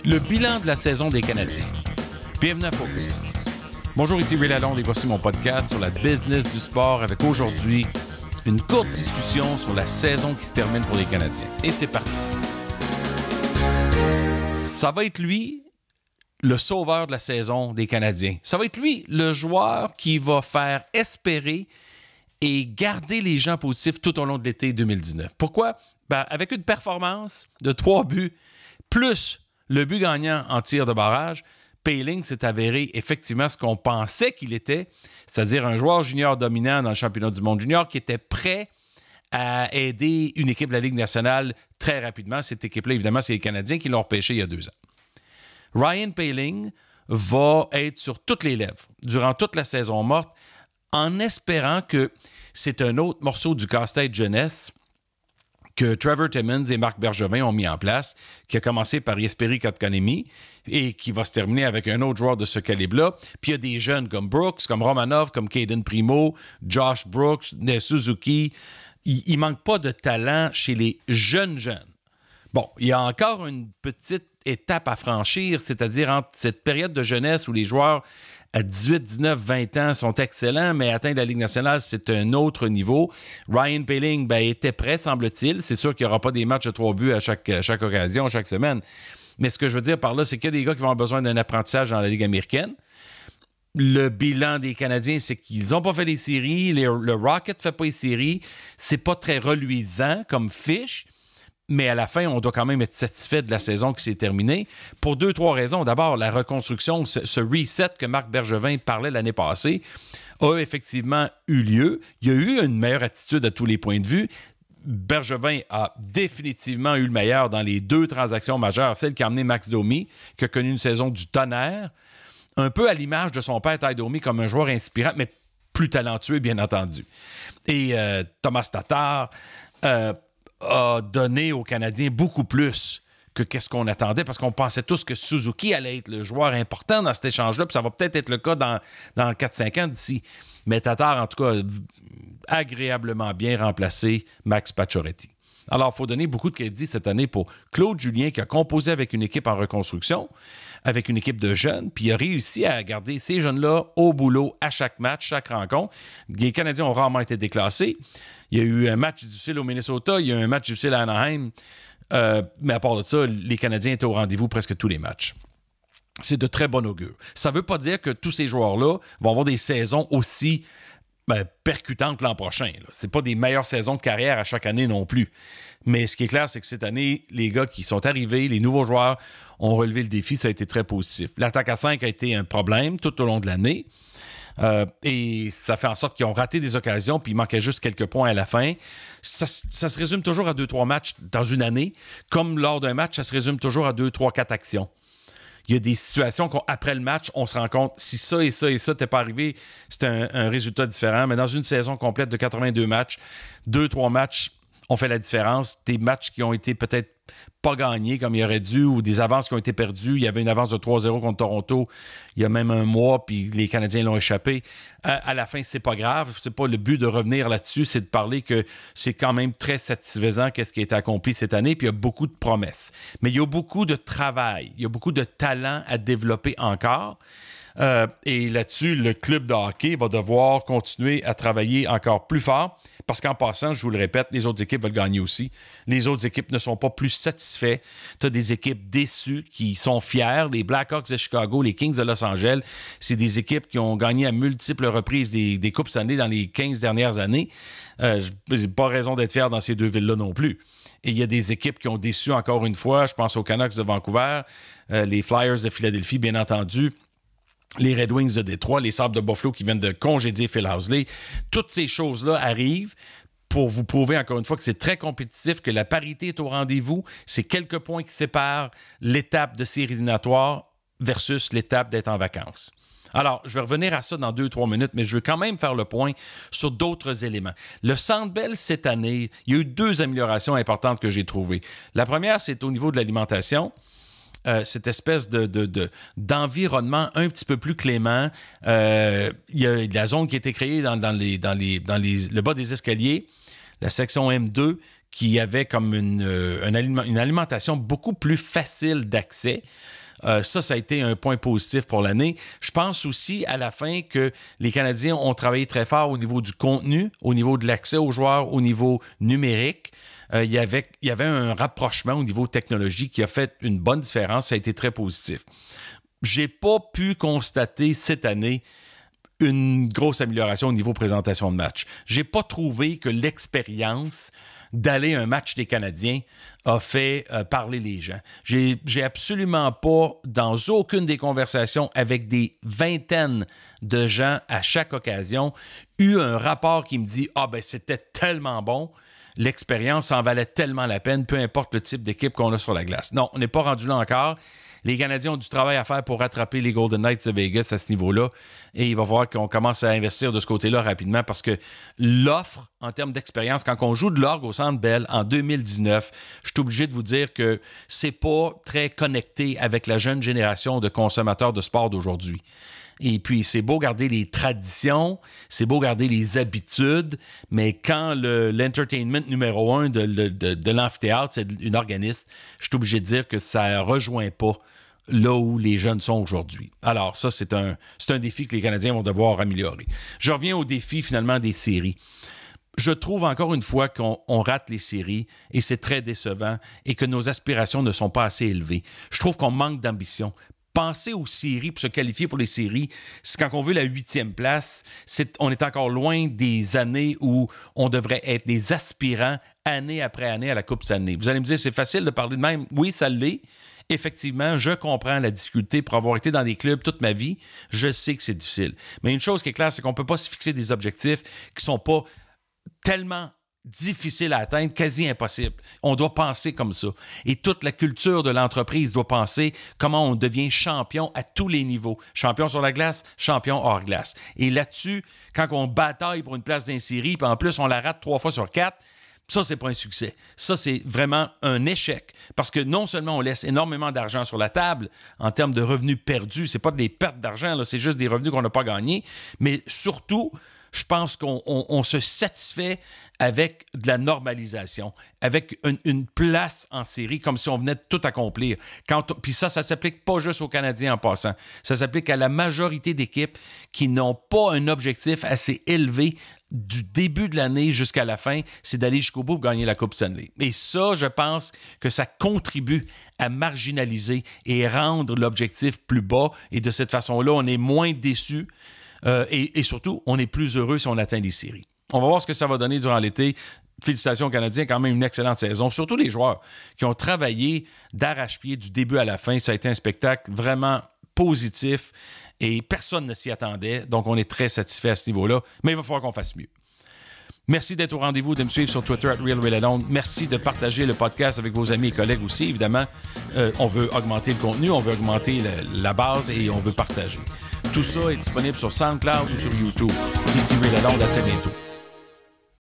Le bilan de la saison des Canadiens. Bienvenue à Focus. Bonjour, ici Ray Lalonde et voici mon podcast sur la business du sport avec aujourd'hui une courte discussion sur la saison qui se termine pour les Canadiens. Et c'est parti. Ça va être lui, le sauveur de la saison des Canadiens. Ça va être lui, le joueur qui va faire espérer et garder les gens positifs tout au long de l'été 2019. Pourquoi? Avec une performance de 3 buts, plus le but gagnant en tir de barrage, Poehling s'est avéré effectivement ce qu'on pensait qu'il était, c'est-à-dire un joueur junior dominant dans le championnat du monde junior qui était prêt à aider une équipe de la Ligue nationale très rapidement. Cette équipe-là, évidemment, c'est les Canadiens qui l'ont repêché il y a 2 ans. Ryan Poehling va être sur toutes les lèvres durant toute la saison morte en espérant que c'est un autre morceau du casse-tête jeunesse que Trevor Timmins et Marc Bergevin ont mis en place, qui a commencé par Jesperi Kotkaniemi et qui va se terminer avec un autre joueur de ce calibre-là. Puis il y a des jeunes comme Brooks, comme Romanov, comme Caden Primo, Josh Brooks, Suzuki. Il manque pas de talent chez les jeunes. Bon, il y a encore une petite étape à franchir, c'est-à-dire entre cette période de jeunesse où les joueurs à 18, 19, 20 ans sont excellents, mais atteindre la Ligue nationale, c'est un autre niveau. Ryan Poehling était prêt, semble-t-il. C'est sûr qu'il n'y aura pas des matchs de 3 buts à chaque occasion, chaque semaine. Mais ce que je veux dire par là, c'est qu'il y a des gars qui vont avoir besoin d'un apprentissage dans la Ligue américaine. Le bilan des Canadiens, c'est qu'ils n'ont pas fait les séries. Le Rocket ne fait pas les séries. C'est pas très reluisant comme fiche. Mais à la fin, on doit quand même être satisfait de la saison qui s'est terminée pour 2-3 raisons. D'abord, la reconstruction, ce reset que Marc Bergevin parlait l'année passée, a effectivement eu lieu. Il y a eu une meilleure attitude à tous les points de vue. Bergevin a définitivement eu le meilleur dans les 2 transactions majeures, celle qui a amené Max Domi, qui a connu une saison du tonnerre, un peu à l'image de son père Ty Domi comme un joueur inspirant, mais plus talentueux, bien entendu. Et Thomas Tatar a donné aux Canadiens beaucoup plus que qu'est-ce qu'on attendait, parce qu'on pensait tous que Suzuki allait être le joueur important dans cet échange-là, puis ça va peut-être être le cas dans 4-5 ans d'ici. Mais Tatar, en tout cas, a agréablement bien remplacé Max Pacioretty. Alors, il faut donner beaucoup de crédit cette année pour Claude Julien, qui a composé avec une équipe en reconstruction, avec une équipe de jeunes, puis il a réussi à garder ces jeunes-là au boulot à chaque match, chaque rencontre. Les Canadiens ont rarement été déclassés. Il y a eu un match difficile au Minnesota, il y a eu un match difficile à Anaheim, mais à part de ça, les Canadiens étaient au rendez-vous presque tous les matchs. C'est de très bon augure. Ça ne veut pas dire que tous ces joueurs-là vont avoir des saisons aussi percutantes l'an prochain. Ce n'est pas des meilleures saisons de carrière à chaque année non plus. Mais ce qui est clair, c'est que cette année, les gars qui sont arrivés, les nouveaux joueurs, ont relevé le défi. Ça a été très positif. L'attaque à 5 a été un problème tout au long de l'année. Et ça fait en sorte qu'ils ont raté des occasions, puis il manquait juste quelques points à la fin. Ça se résume toujours à 2-3 matchs dans une année. Comme lors d'un match, ça se résume toujours à 2-3-4 actions. Il y a des situations qu'après le match, on se rend compte, si ça et ça et ça n'était pas arrivé, c'était un résultat différent. Mais dans une saison complète de 82 matchs, 2-3 matchs ont fait la différence. Des matchs qui ont été peut-être pas gagnés comme il aurait dû, ou des avances qui ont été perdues. Il y avait une avance de 3-0 contre Toronto il y a même un mois, puis les Canadiens l'ont échappé. À la fin, c'est pas grave. C'est pas le but de revenir là-dessus, c'est de parler que c'est quand même très satisfaisant qu'est-ce qui a été accompli cette année, puis il y a beaucoup de promesses. Mais il y a beaucoup de travail, il y a beaucoup de talent à développer encore. Et là-dessus, le club de hockey va devoir continuer à travailler encore plus fort parce qu'en passant, je vous le répète, les autres équipes veulent gagner aussi. Les autres équipes ne sont pas plus satisfaits. Tu as des équipes déçues qui sont fières. Les Blackhawks de Chicago, les Kings de Los Angeles, c'est des équipes qui ont gagné à multiples reprises des Coupes Stanley dans les 15 dernières années. Je n'ai pas raison d'être fier dans ces 2 villes-là non plus. Et il y a des équipes qui ont déçu encore une fois. Je pense aux Canucks de Vancouver, les Flyers de Philadelphie, bien entendu, les Red Wings de Détroit, les Sabres de Buffalo qui viennent de congédier Phil Housley. Toutes ces choses-là arrivent pour vous prouver encore une fois que c'est très compétitif, que la parité est au rendez-vous. C'est quelques points qui séparent l'étape de séries éliminatoires versus l'étape d'être en vacances. Alors, je vais revenir à ça dans 2-3 minutes, mais je veux quand même faire le point sur d'autres éléments. Le Centre Bell, cette année, il y a eu 2 améliorations importantes que j'ai trouvées. La première, c'est au niveau de l'alimentation. Cette espèce d'environnement un petit peu plus clément. Il y a de la zone qui a été créée dans le bas des escaliers, la section M2, qui avait comme une alimentation beaucoup plus facile d'accès. Ça a été un point positif pour l'année. Je pense aussi à la fin que les Canadiens ont travaillé très fort au niveau du contenu, au niveau de l'accès aux joueurs, au niveau numérique. Il y avait un rapprochement au niveau technologique qui a fait une bonne différence. Ça a été très positif. J'ai pas pu constater cette année une grosse amélioration au niveau présentation de match. J'ai pas trouvé que l'expérience d'aller à un match des Canadiens a fait parler les gens. J'ai absolument pas, dans aucune des conversations avec des vingtaines de gens à chaque occasion, eu un rapport qui me dit « Ah ben c'était tellement bon ». L'expérience en valait tellement la peine, peu importe le type d'équipe qu'on a sur la glace. Non, on n'est pas rendu là encore. Les Canadiens ont du travail à faire pour rattraper les Golden Knights de Vegas à ce niveau-là. Et il va falloir qu'on commence à investir de ce côté-là rapidement parce que l'offre, en termes d'expérience, quand on joue de l'orgue au Centre Bell en 2019, je suis obligé de vous dire que c'est pas très connecté avec la jeune génération de consommateurs de sport d'aujourd'hui. Et puis, c'est beau garder les traditions, c'est beau garder les habitudes, mais quand l'entertainment numéro 1 de l'amphithéâtre, c'est une organiste, je suis obligé de dire que ça ne rejoint pas là où les jeunes sont aujourd'hui. Alors, ça, c'est un défi que les Canadiens vont devoir améliorer. Je reviens au défi, finalement, des séries. Je trouve encore une fois qu'on rate les séries et c'est très décevant et que nos aspirations ne sont pas assez élevées. Je trouve qu'on manque d'ambition. Penser aux séries pour se qualifier pour les séries, c'est quand on veut la 8e place, on est encore loin des années où on devrait être des aspirants année après année à la Coupe Stanley. Vous allez me dire, c'est facile de parler de même. Oui, ça l'est. Effectivement, je comprends la difficulté pour avoir été dans des clubs toute ma vie. Je sais que c'est difficile. Mais une chose qui est claire, c'est qu'on ne peut pas se fixer des objectifs qui ne sont pas tellement difficile à atteindre, quasi impossible. On doit penser comme ça. Et toute la culture de l'entreprise doit penser comment on devient champion à tous les niveaux. Champion sur la glace, champion hors glace. Et là-dessus, quand on bataille pour une place d'une série, puis en plus on la rate 3 fois sur 4, ça, c'est pas un succès. Ça, c'est vraiment un échec. Parce que non seulement on laisse énormément d'argent sur la table en termes de revenus perdus, c'est pas des pertes d'argent, là, c'est juste des revenus qu'on n'a pas gagnés, mais surtout, je pense qu'on se satisfait avec de la normalisation, avec une place en série, comme si on venait de tout accomplir. Puis ça s'applique pas juste aux Canadiens en passant. Ça s'applique à la majorité d'équipes qui n'ont pas un objectif assez élevé du début de l'année jusqu'à la fin, c'est d'aller jusqu'au bout pour gagner la Coupe Stanley. Et ça, je pense que ça contribue à marginaliser et rendre l'objectif plus bas. Et de cette façon-là, on est moins déçus. Et surtout, on est plus heureux si on atteint les séries. On va voir ce que ça va donner durant l'été. Félicitations aux Canadiens, quand même une excellente saison. Surtout les joueurs qui ont travaillé d'arrache-pied du début à la fin. Ça a été un spectacle vraiment positif et personne ne s'y attendait. Donc, on est très satisfait à ce niveau-là. Mais il va falloir qu'on fasse mieux. Merci d'être au rendez-vous, de me suivre sur Twitter @RealRealAlone. Merci de partager le podcast avec vos amis et collègues aussi. Évidemment, on veut augmenter le contenu, on veut augmenter la base et on veut partager. Tout ça est disponible sur SoundCloud ou sur YouTube. Ici Real Alone, à très bientôt.